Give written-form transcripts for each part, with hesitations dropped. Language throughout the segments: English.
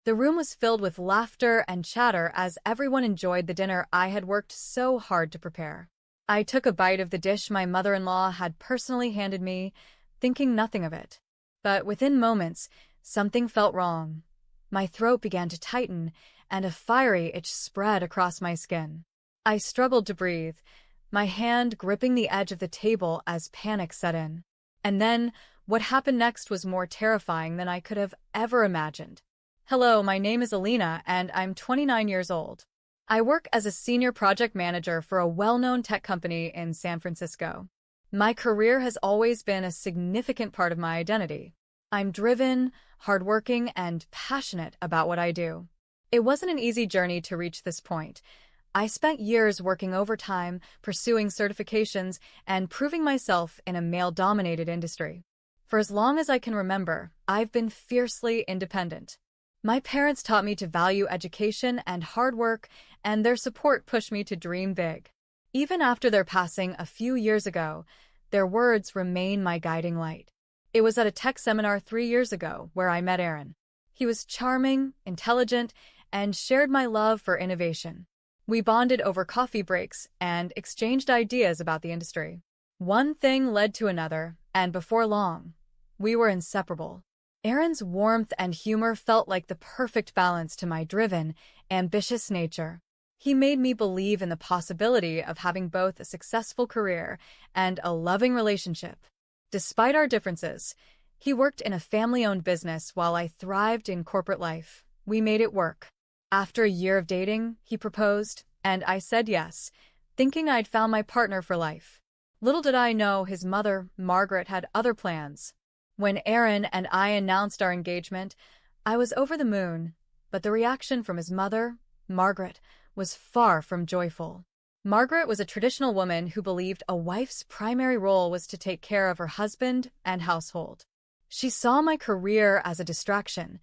The room was filled with laughter and chatter as everyone enjoyed the dinner I had worked so hard to prepare. I took a bite of the dish my mother-in-law had personally handed me, thinking nothing of it. But within moments, something felt wrong. My throat began to tighten, and a fiery itch spread across my skin. I struggled to breathe, my hand gripping the edge of the table as panic set in. And then, what happened next was more terrifying than I could have ever imagined. Hello, my name is Alina, and I'm 29 years old. I work as a senior project manager for a well-known tech company in San Francisco. My career has always been a significant part of my identity. I'm driven, hardworking, and passionate about what I do. It wasn't an easy journey to reach this point. I spent years working overtime, pursuing certifications, and proving myself in a male-dominated industry. For as long as I can remember, I've been fiercely independent. My parents taught me to value education and hard work, and their support pushed me to dream big. Even after their passing a few years ago, their words remain my guiding light. It was at a tech seminar 3 years ago where I met Aaron. He was charming, intelligent, and shared my love for innovation. We bonded over coffee breaks and exchanged ideas about the industry. One thing led to another, and before long, we were inseparable. Aaron's warmth and humor felt like the perfect balance to my driven, ambitious nature. He made me believe in the possibility of having both a successful career and a loving relationship. Despite our differences, he worked in a family-owned business while I thrived in corporate life. We made it work. After a year of dating, he proposed, and I said yes, thinking I'd found my partner for life. Little did I know his mother, Margaret, had other plans. When Aaron and I announced our engagement, I was over the moon, but the reaction from his mother, Margaret, was far from joyful. Margaret was a traditional woman who believed a wife's primary role was to take care of her husband and household. She saw my career as a distraction,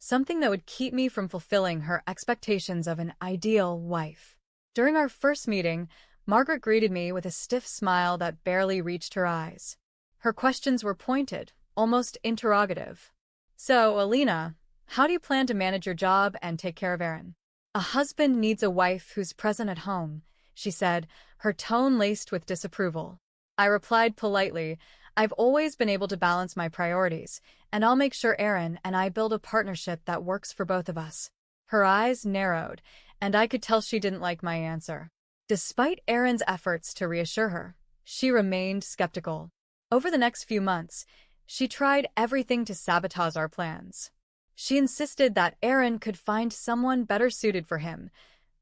something that would keep me from fulfilling her expectations of an ideal wife. During our first meeting, Margaret greeted me with a stiff smile that barely reached her eyes. Her questions were pointed, almost interrogative. So, Alina, how do you plan to manage your job and take care of Aaron? A husband needs a wife who's present at home, she said, her tone laced with disapproval. I replied politely, I've always been able to balance my priorities, and I'll make sure Aaron and I build a partnership that works for both of us. Her eyes narrowed, and I could tell she didn't like my answer. Despite Aaron's efforts to reassure her, she remained skeptical. Over the next few months, she tried everything to sabotage our plans. She insisted that Aaron could find someone better suited for him,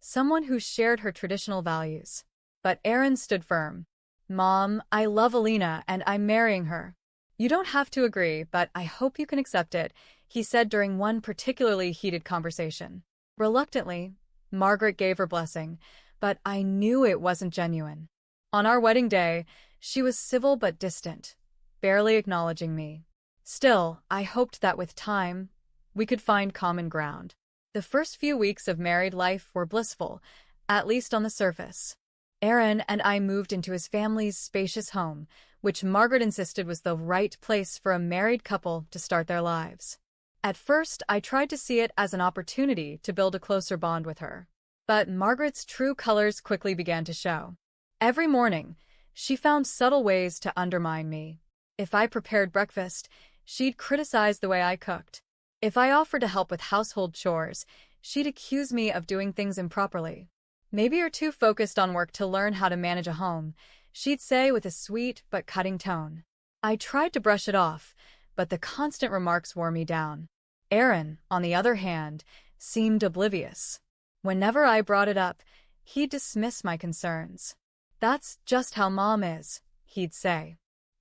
someone who shared her traditional values. But Aaron stood firm. Mom, I love Alina and I'm marrying her. You don't have to agree, but I hope you can accept it, he said during one particularly heated conversation. Reluctantly, Margaret gave her blessing, but I knew it wasn't genuine. On our wedding day, she was civil but distant, barely acknowledging me. Still, I hoped that with time, we could find common ground. The first few weeks of married life were blissful, at least on the surface. Aaron and I moved into his family's spacious home, which Margaret insisted was the right place for a married couple to start their lives. At first, I tried to see it as an opportunity to build a closer bond with her. But Margaret's true colors quickly began to show. Every morning, she found subtle ways to undermine me. If I prepared breakfast, she'd criticize the way I cooked. If I offered to help with household chores, she'd accuse me of doing things improperly. Maybe you're too focused on work to learn how to manage a home, she'd say with a sweet but cutting tone. I tried to brush it off, but the constant remarks wore me down. Aaron, on the other hand, seemed oblivious. Whenever I brought it up, he'd dismiss my concerns. That's just how Mom is, he'd say.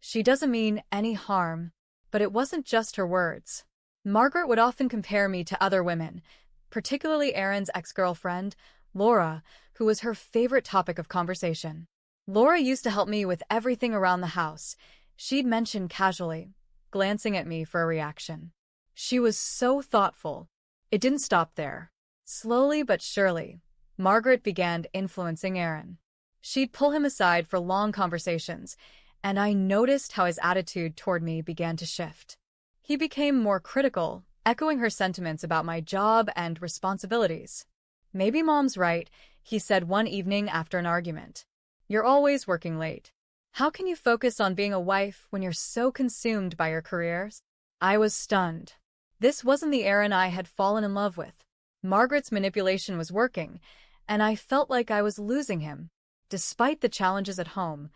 She doesn't mean any harm. But it wasn't just her words. Margaret would often compare me to other women, particularly Aaron's ex-girlfriend, Laura, who was her favorite topic of conversation. Laura used to help me with everything around the house, she'd mention casually, glancing at me for a reaction. She was so thoughtful. It didn't stop there. Slowly but surely, Margaret began influencing Aaron. She'd pull him aside for long conversations, and I noticed how his attitude toward me began to shift. He became more critical, echoing her sentiments about my job and responsibilities. "Maybe Mom's right," he said one evening after an argument. "You're always working late. How can you focus on being a wife when you're so consumed by your careers?" I was stunned. This wasn't the Aaron I had fallen in love with. Margaret's manipulation was working, and I felt like I was losing him. Despite the challenges at home,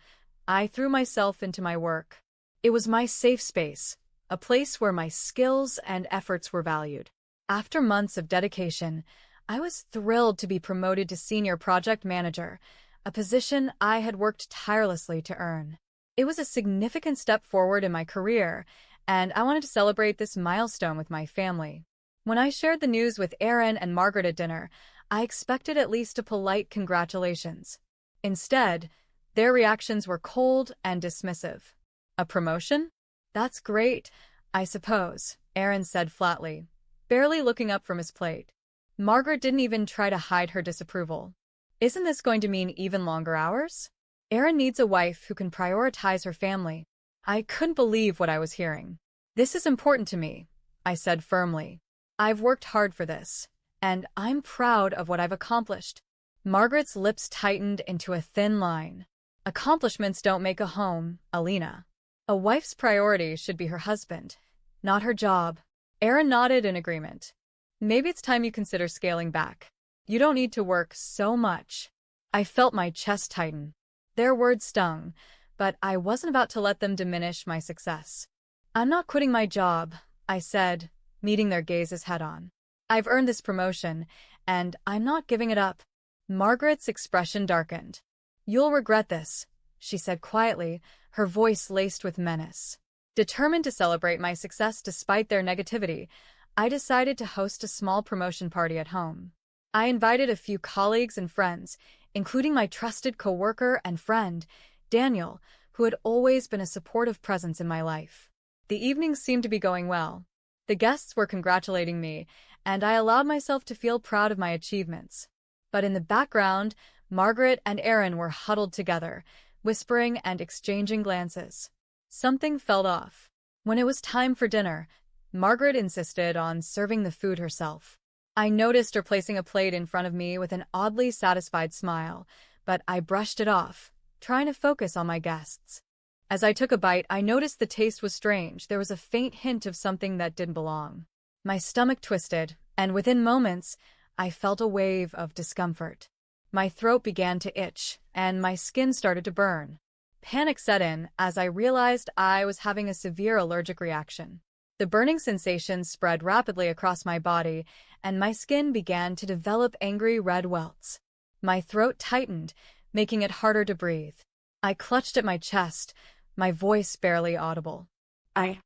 I threw myself into my work. It was my safe space, a place where my skills and efforts were valued. After months of dedication, I was thrilled to be promoted to senior project manager, a position I had worked tirelessly to earn. It was a significant step forward in my career, and I wanted to celebrate this milestone with my family. When I shared the news with Aaron and Margaret at dinner, I expected at least a polite congratulations. Instead, their reactions were cold and dismissive. "A promotion? That's great, I suppose," Aaron said flatly, barely looking up from his plate. Margaret didn't even try to hide her disapproval. "Isn't this going to mean even longer hours? Aaron needs a wife who can prioritize her family." I couldn't believe what I was hearing. "This is important to me," I said firmly. "I've worked hard for this, and I'm proud of what I've accomplished." Margaret's lips tightened into a thin line. "Accomplishments don't make a home, Alina. A wife's priority should be her husband, not her job." Aaron nodded in agreement. "Maybe it's time you consider scaling back. You don't need to work so much." I felt my chest tighten. Their words stung, but I wasn't about to let them diminish my success. "I'm not quitting my job," I said, meeting their gazes head-on. "I've earned this promotion, and I'm not giving it up." Margaret's expression darkened. "You'll regret this," she said quietly, her voice laced with menace. Determined to celebrate my success despite their negativity, I decided to host a small promotion party at home. I invited a few colleagues and friends, including my trusted coworker and friend, Daniel, who had always been a supportive presence in my life. The evening seemed to be going well. The guests were congratulating me, and I allowed myself to feel proud of my achievements. But in the background, Margaret and Aaron were huddled together, whispering and exchanging glances. Something felt off. When it was time for dinner, Margaret insisted on serving the food herself. I noticed her placing a plate in front of me with an oddly satisfied smile, but I brushed it off, trying to focus on my guests. As I took a bite, I noticed the taste was strange. There was a faint hint of something that didn't belong. My stomach twisted, and within moments, I felt a wave of discomfort. My throat began to itch, and my skin started to burn. Panic set in as I realized I was having a severe allergic reaction. The burning sensation spread rapidly across my body, and my skin began to develop angry red welts. My throat tightened, making it harder to breathe. I clutched at my chest, my voice barely audible. I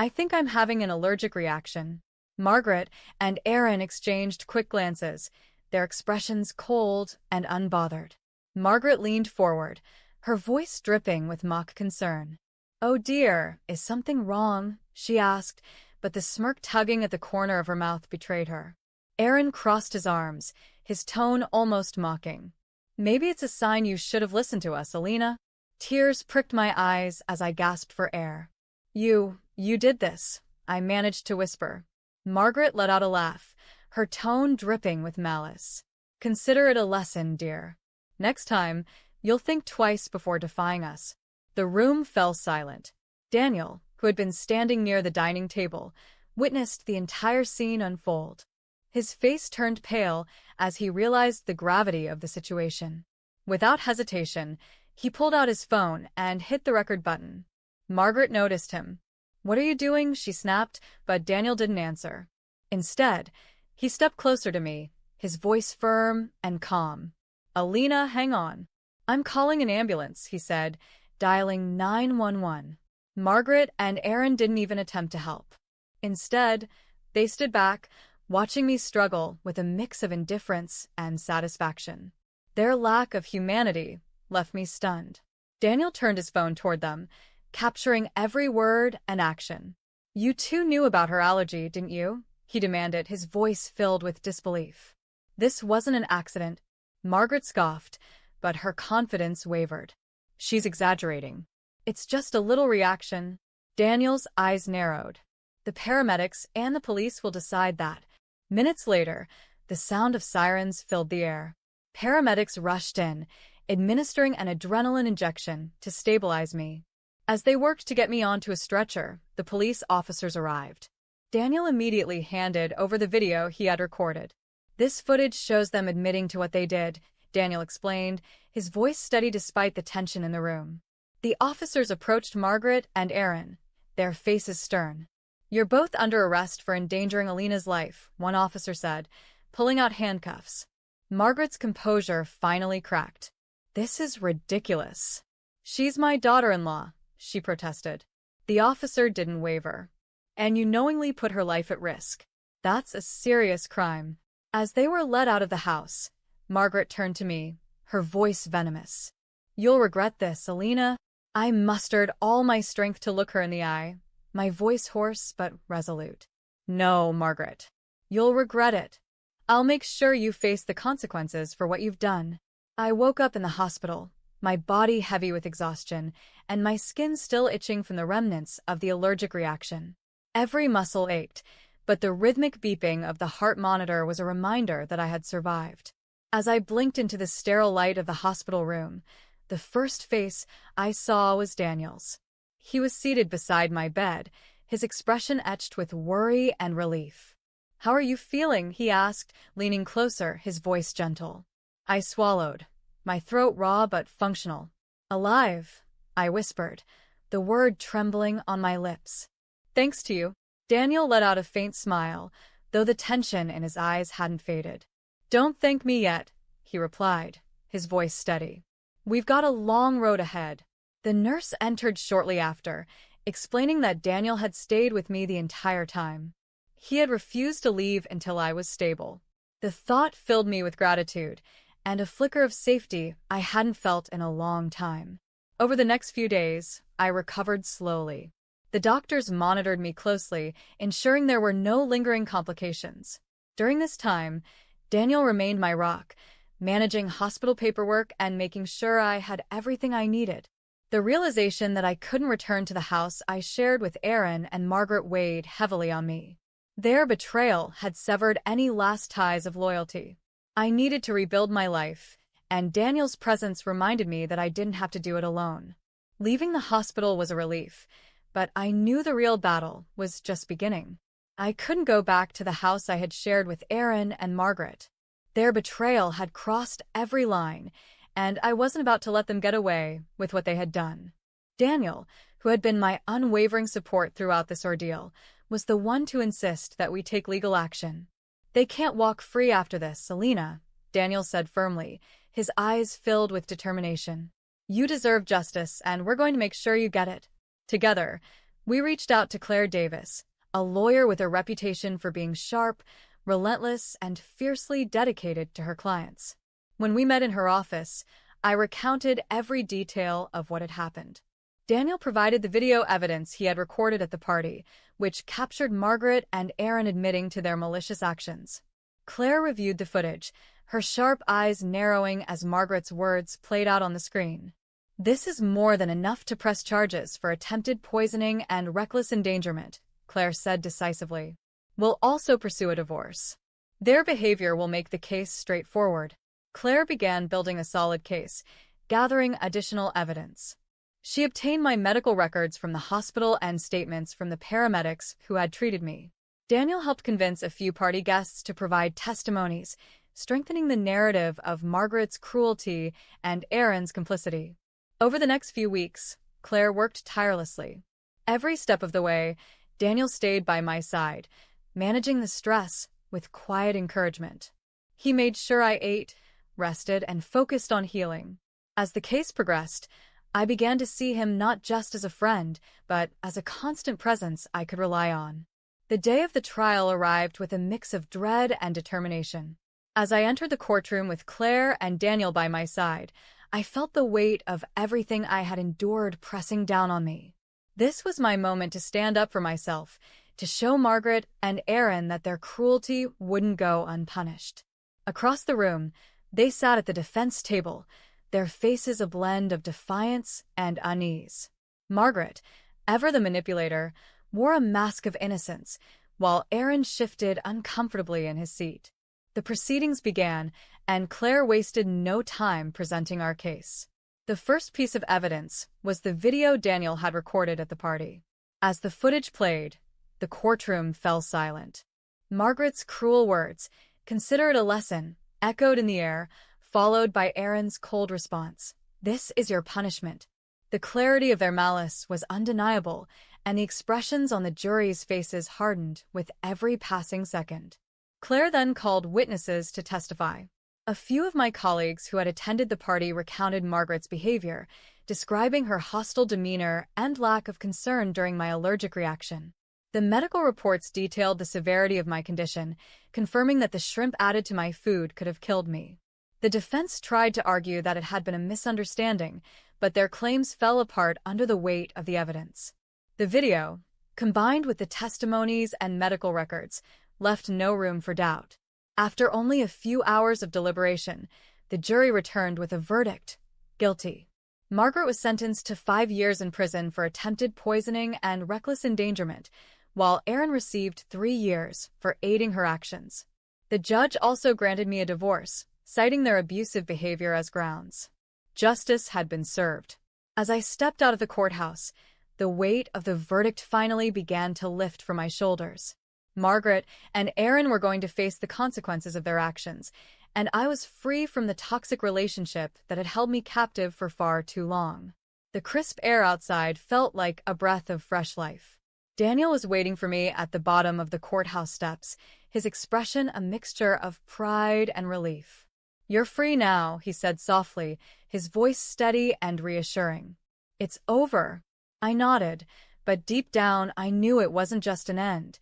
think I'm having an allergic reaction." Margaret and Aaron exchanged quick glances, their expressions cold and unbothered. Margaret leaned forward, her voice dripping with mock concern. "Oh dear, is something wrong?" she asked, but the smirk tugging at the corner of her mouth betrayed her. Aaron crossed his arms, his tone almost mocking. "Maybe it's a sign you should have listened to us, Alina." Tears pricked my eyes as I gasped for air. You did this," I managed to whisper. Margaret let out a laugh, her tone dripping with malice. "Consider it a lesson, dear. Next time, you'll think twice before defying us." The room fell silent. Daniel, who had been standing near the dining table, witnessed the entire scene unfold. His face turned pale as he realized the gravity of the situation. Without hesitation, he pulled out his phone and hit the record button. Margaret noticed him. "What are you doing?" she snapped, but Daniel didn't answer. Instead, he stepped closer to me, his voice firm and calm. "Alina, hang on. I'm calling an ambulance," he said, dialing 911. Margaret and Aaron didn't even attempt to help. Instead, they stood back, watching me struggle with a mix of indifference and satisfaction. Their lack of humanity left me stunned. Daniel turned his phone toward them, capturing every word and action. "You too knew about her allergy, didn't you?" he demanded, his voice filled with disbelief. "This wasn't an accident." Margaret scoffed, but her confidence wavered. "She's exaggerating. It's just a little reaction." Daniel's eyes narrowed. The paramedics and the police will decide that. Minutes later, the sound of sirens filled the air. Paramedics rushed in, administering an adrenaline injection to stabilize me. As they worked to get me onto a stretcher, the police officers arrived. Daniel immediately handed over the video he had recorded. "This footage shows them admitting to what they did," Daniel explained, his voice steady despite the tension in the room. The officers approached Margaret and Aaron, their faces stern. "You're both under arrest for endangering Alina's life," one officer said, pulling out handcuffs. Margaret's composure finally cracked. "This is ridiculous. She's my daughter-in-law," she protested. The officer didn't waver. "And you knowingly put her life at risk. That's a serious crime." As they were led out of the house, Margaret turned to me, her voice venomous. "You'll regret this, Alina." I mustered all my strength to look her in the eye, my voice hoarse but resolute. "No, Margaret. You'll regret it. I'll make sure you face the consequences for what you've done." I woke up in the hospital, my body heavy with exhaustion, and my skin still itching from the remnants of the allergic reaction. Every muscle ached, but the rhythmic beeping of the heart monitor was a reminder that I had survived. As I blinked into the sterile light of the hospital room, the first face I saw was Daniel's. He was seated beside my bed, his expression etched with worry and relief. "How are you feeling?" he asked, leaning closer, his voice gentle. I swallowed, my throat raw but functional. "Alive," I whispered, the word trembling on my lips. "Thanks to you." Daniel let out a faint smile, though the tension in his eyes hadn't faded. "Don't thank me yet," he replied, his voice steady. "We've got a long road ahead." The nurse entered shortly after, explaining that Daniel had stayed with me the entire time. He had refused to leave until I was stable. The thought filled me with gratitude, and a flicker of safety I hadn't felt in a long time. Over the next few days, I recovered slowly. The doctors monitored me closely, ensuring there were no lingering complications. During this time, Daniel remained my rock, managing hospital paperwork and making sure I had everything I needed. The realization that I couldn't return to the house I shared with Aaron and Margaret weighed heavily on me. Their betrayal had severed any last ties of loyalty. I needed to rebuild my life, and Daniel's presence reminded me that I didn't have to do it alone. Leaving the hospital was a relief, but I knew the real battle was just beginning. I couldn't go back to the house I had shared with Aaron and Margaret. Their betrayal had crossed every line, and I wasn't about to let them get away with what they had done. Daniel, who had been my unwavering support throughout this ordeal, was the one to insist that we take legal action. "They can't walk free after this, Alina," Daniel said firmly, his eyes filled with determination. "You deserve justice, and we're going to make sure you get it." Together, we reached out to Claire Davis, a lawyer with a reputation for being sharp, relentless, and fiercely dedicated to her clients. When we met in her office, I recounted every detail of what had happened. Daniel provided the video evidence he had recorded at the party, which captured Margaret and Aaron admitting to their malicious actions. Claire reviewed the footage, her sharp eyes narrowing as Margaret's words played out on the screen. "This is more than enough to press charges for attempted poisoning and reckless endangerment," Claire said decisively. "We'll also pursue a divorce. Their behavior will make the case straightforward." Claire began building a solid case, gathering additional evidence. She obtained my medical records from the hospital and statements from the paramedics who had treated me. Daniel helped convince a few party guests to provide testimonies, strengthening the narrative of Margaret's cruelty and Aaron's complicity. Over the next few weeks, Claire worked tirelessly. Every step of the way, Daniel stayed by my side, managing the stress with quiet encouragement. He made sure I ate, rested, and focused on healing. As the case progressed, I began to see him not just as a friend, but as a constant presence I could rely on. The day of the trial arrived with a mix of dread and determination. As I entered the courtroom with Claire and Daniel by my side, I felt the weight of everything I had endured pressing down on me. This was my moment to stand up for myself, to show Margaret and Aaron that their cruelty wouldn't go unpunished. Across the room, they sat at the defense table, their faces a blend of defiance and unease. Margaret, ever the manipulator, wore a mask of innocence, while Aaron shifted uncomfortably in his seat. The proceedings began, and Claire wasted no time presenting our case. The first piece of evidence was the video Daniel had recorded at the party. As the footage played, the courtroom fell silent. Margaret's cruel words, "Consider it a lesson," echoed in the air, followed by Aaron's cold response, "This is your punishment." The clarity of their malice was undeniable, and the expressions on the jury's faces hardened with every passing second. Claire then called witnesses to testify. A few of my colleagues who had attended the party recounted Margaret's behavior, describing her hostile demeanor and lack of concern during my allergic reaction. The medical reports detailed the severity of my condition, confirming that the shrimp added to my food could have killed me. The defense tried to argue that it had been a misunderstanding, but their claims fell apart under the weight of the evidence. The video, combined with the testimonies and medical records, left no room for doubt. After only a few hours of deliberation, the jury returned with a verdict: guilty. Margaret was sentenced to 5 years in prison for attempted poisoning and reckless endangerment, while Aaron received 3 years for aiding her actions. The judge also granted me a divorce, citing their abusive behavior as grounds. Justice had been served. As I stepped out of the courthouse, the weight of the verdict finally began to lift from my shoulders. Margaret and Aaron were going to face the consequences of their actions, and I was free from the toxic relationship that had held me captive for far too long. The crisp air outside felt like a breath of fresh life. Daniel was waiting for me at the bottom of the courthouse steps, his expression a mixture of pride and relief. "You're free now," he said softly, his voice steady and reassuring. "It's over." I nodded, but deep down I knew it wasn't just an end.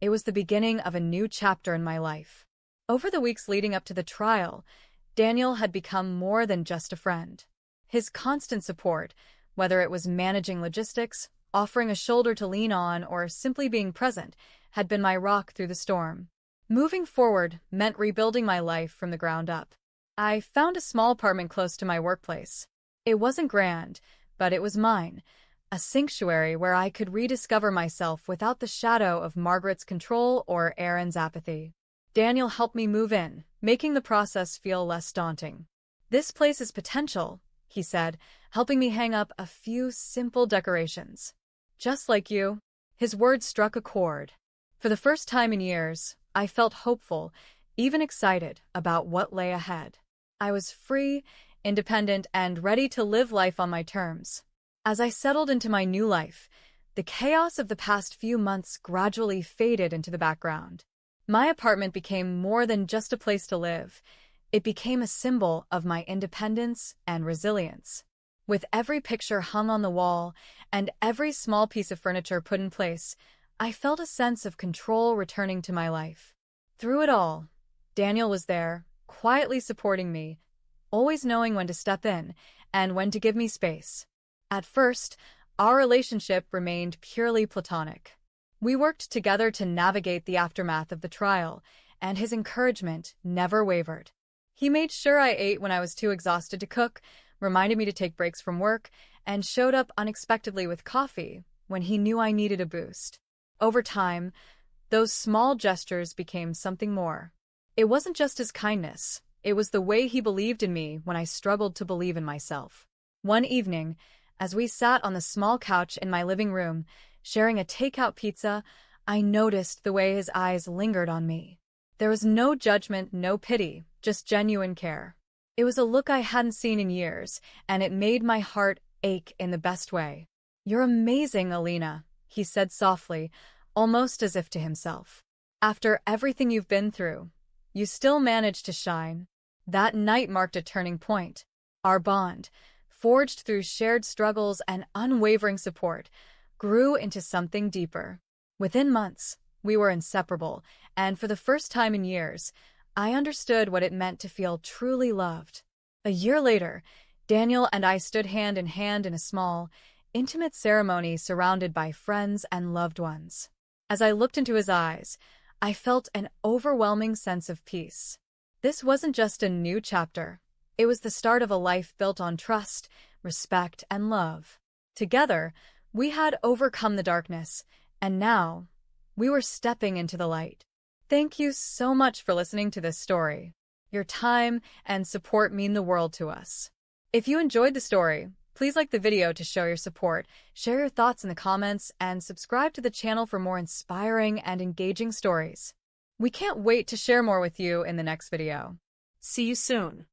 It was the beginning of a new chapter in my life. Over the weeks leading up to the trial, Daniel had become more than just a friend. His constant support, whether it was managing logistics, offering a shoulder to lean on, or simply being present, had been my rock through the storm. Moving forward meant rebuilding my life from the ground up. I found a small apartment close to my workplace. It wasn't grand, but it was mine, a sanctuary where I could rediscover myself without the shadow of Margaret's control or Aaron's apathy. Daniel helped me move in, making the process feel less daunting. "This place is potential," he said, helping me hang up a few simple decorations. "Just like you." His words struck a chord. For the first time in years, I felt hopeful, even excited about what lay ahead. I was free, independent, and ready to live life on my terms. As I settled into my new life, the chaos of the past few months gradually faded into the background. My apartment became more than just a place to live. It became a symbol of my independence and resilience. With every picture hung on the wall and every small piece of furniture put in place, I felt a sense of control returning to my life. Through it all, Daniel was there, quietly supporting me, always knowing when to step in and when to give me space. At first, our relationship remained purely platonic. We worked together to navigate the aftermath of the trial, and his encouragement never wavered. He made sure I ate when I was too exhausted to cook, reminded me to take breaks from work, and showed up unexpectedly with coffee when he knew I needed a boost. Over time, those small gestures became something more. It wasn't just his kindness, it was the way he believed in me when I struggled to believe in myself. One evening, as we sat on the small couch in my living room, sharing a takeout pizza, I noticed the way his eyes lingered on me. There was no judgment, no pity, just genuine care. It was a look I hadn't seen in years, and it made my heart ache in the best way. "You're amazing, Alina," he said softly, almost as if to himself. "After everything you've been through, you still managed to shine." That night marked a turning point. Our bond, forged through shared struggles and unwavering support, grew into something deeper. Within months, we were inseparable, and for the first time in years, I understood what it meant to feel truly loved. A year later, Daniel and I stood hand in hand in a small, intimate ceremony surrounded by friends and loved ones. As I looked into his eyes, I felt an overwhelming sense of peace. This wasn't just a new chapter. It was the start of a life built on trust, respect, and love. Together, we had overcome the darkness, And now, we were stepping into the light. Thank you so much for listening to this story. Your time and support mean the world to us. If you enjoyed the story, please like the video to show your support, share your thoughts in the comments, and subscribe to the channel for more inspiring and engaging stories. We can't wait to share more with you in the next video. See you soon.